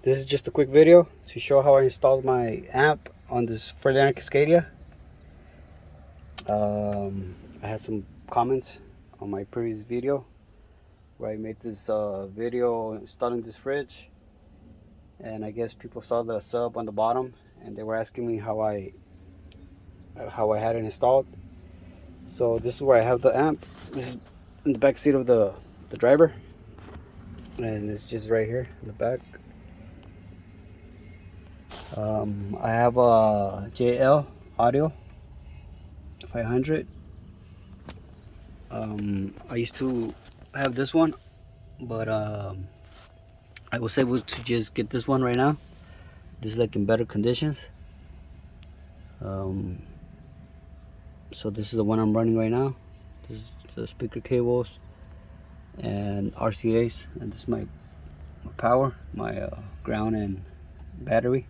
This is just a quick video to show how I installed my amp on this freightliner Cascadia. I had some comments on my previous video where I made this video installing this fridge, and I guess people saw the sub on the bottom and they were asking me how I had it installed. So this is where I have the amp. This is in the back seat of the driver, and it's just right here in the back. I have a JL audio 500. I used to have this one, but I was able to just get this one right now. This is like in better conditions. So this is the one I'm running right now. This is the speaker cables and RCAs, and this is my power, my ground and battery.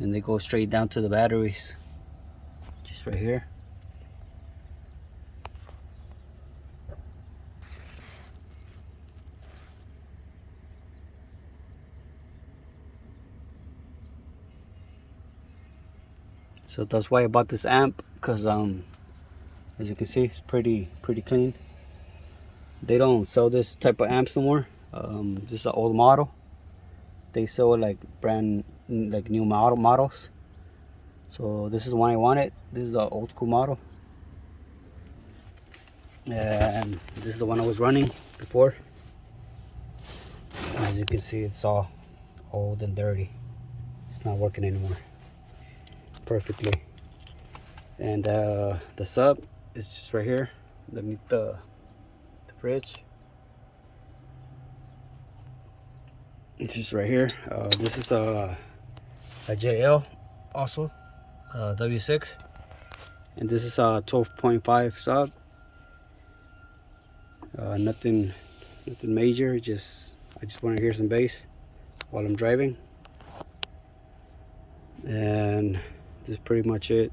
And they go straight down to the batteries, just right here. So that's why I bought this amp, because as you can see, it's pretty clean. They don't sell this type of amps no more. This is an old model. They sell like new models. So this is one I wanted. This is an old school model, and this is the one I was running before. As you can see, it's all old and dirty. It's not working anymore perfectly. And the sub is just right here underneath the fridge. It's just right here. This is a JL also, W6, and this is a 12.5 sub. Nothing major. I just want to hear some bass while I'm driving, and this is pretty much it.